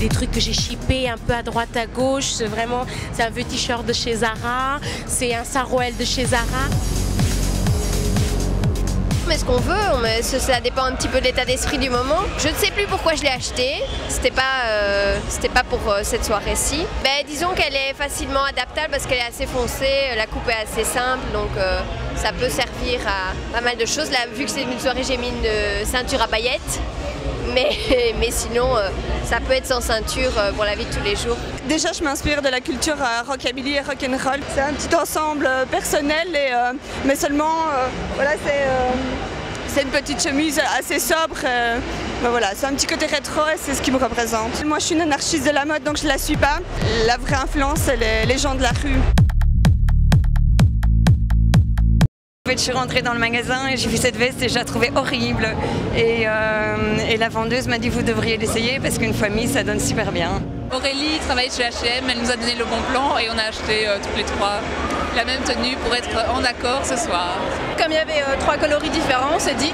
des trucs que j'ai shippés un peu à droite à gauche. C'est un vieux t-shirt de chez Zara, c'est un sarouel de chez Zara. Mais ce qu'on veut, ça dépend un petit peu de l'état d'esprit du moment. Je ne sais plus pourquoi je l'ai acheté, c'était pas pour cette soirée-ci. Disons qu'elle est facilement adaptable parce qu'elle est assez foncée, la coupe est assez simple, donc ça peut servir à pas mal de choses. Là, vu que c'est une soirée, j'ai mis une ceinture à paillettes, mais sinon ça peut être sans ceinture pour la vie de tous les jours. Déjà, je m'inspire de la culture rockabilly et rock'n'roll. C'est un petit ensemble personnel, mais seulement, voilà, c'est une petite chemise assez sobre. Voilà, c'est un petit côté rétro et c'est ce qui me représente. Moi, je suis une anarchiste de la mode, donc je ne la suis pas. La vraie influence, c'est les gens de la rue. Je suis rentrée dans le magasin et j'ai vu cette veste et je la trouvais horrible. Et la vendeuse m'a dit vous devriez l'essayer parce qu'une fois mise, ça donne super bien. Aurélie travaille chez H&M, elle nous a donné le bon plan et on a acheté toutes les trois la même tenue pour être en accord ce soir. Comme il y avait 3 coloris différents, on s'est dit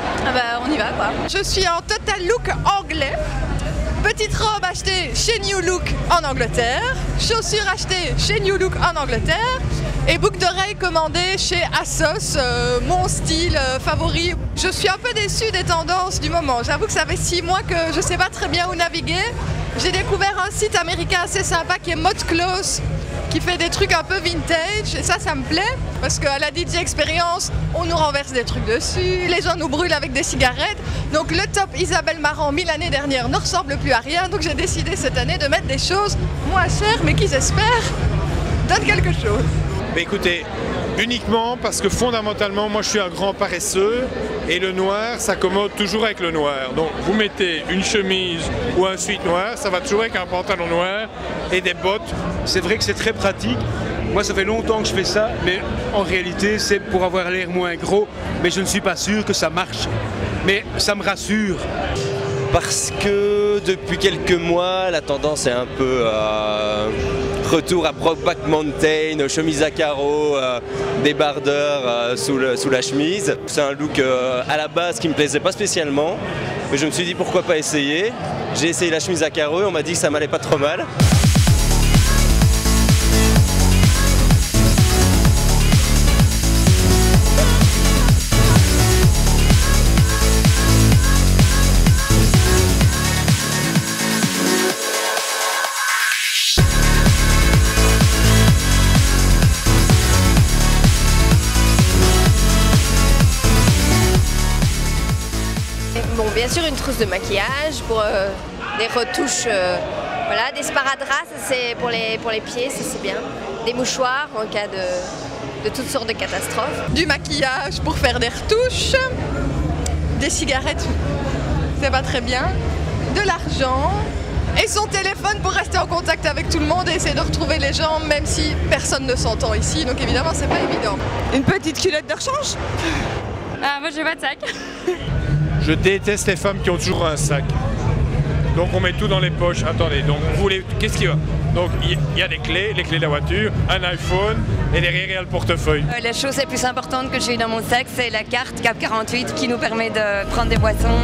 on y va quoi. Je suis en total look anglais. Petite robe achetée chez New Look en Angleterre, chaussures achetées chez New Look en Angleterre et boucle d'oreilles commandée chez ASOS, mon style favori. Je suis un peu déçue des tendances du moment. J'avoue que ça fait 6 mois que je ne sais pas très bien où naviguer. J'ai découvert un site américain assez sympa qui est ModCloth, qui fait des trucs un peu vintage et ça me plaît parce qu'à la DJ Experience, on nous renverse des trucs dessus, les gens nous brûlent avec des cigarettes. Donc le top Isabelle Marant mis l'année dernière ne ressemble plus à rien, donc j'ai décidé cette année de mettre des choses moins chères mais qui j'espère donnent quelque chose. Écoutez, uniquement parce que fondamentalement, moi je suis un grand paresseux et le noir s'accommode toujours avec le noir. Donc vous mettez une chemise ou un sweat noir, ça va toujours avec un pantalon noir et des bottes. C'est vrai que c'est très pratique. Moi ça fait longtemps que je fais ça, mais en réalité c'est pour avoir l'air moins gros, mais je ne suis pas sûr que ça marche. Mais ça me rassure. Parce que depuis quelques mois, la tendance est un peu retour à Brokeback Mountain, chemise à carreaux, débardeur sous la chemise. C'est un look à la base qui me plaisait pas spécialement, mais je me suis dit pourquoi pas essayer. J'ai essayé la chemise à carreaux et on m'a dit que ça m'allait pas trop mal. Bon, bien sûr une trousse de maquillage pour des retouches, voilà, des sparadraps, c'est pour les pieds, ça c'est bien. Des mouchoirs en cas de toutes sortes de catastrophes. Du maquillage pour faire des retouches, des cigarettes, c'est pas très bien, de l'argent et son téléphone pour rester en contact avec tout le monde et essayer de retrouver les gens même si personne ne s'entend ici, donc évidemment c'est pas évident. Une petite culotte de rechange. Moi j'ai pas de sac. Je déteste les femmes qui ont toujours un sac. Donc on met tout dans les poches. Attendez, donc vous voulez, qu'est-ce qu'il y a? Donc il y a des clés, les clés de la voiture, un iPhone et derrière il y a le portefeuille. La chose la plus importante que j'ai dans mon sac, c'est la carte CAP 48 qui nous permet de prendre des boissons.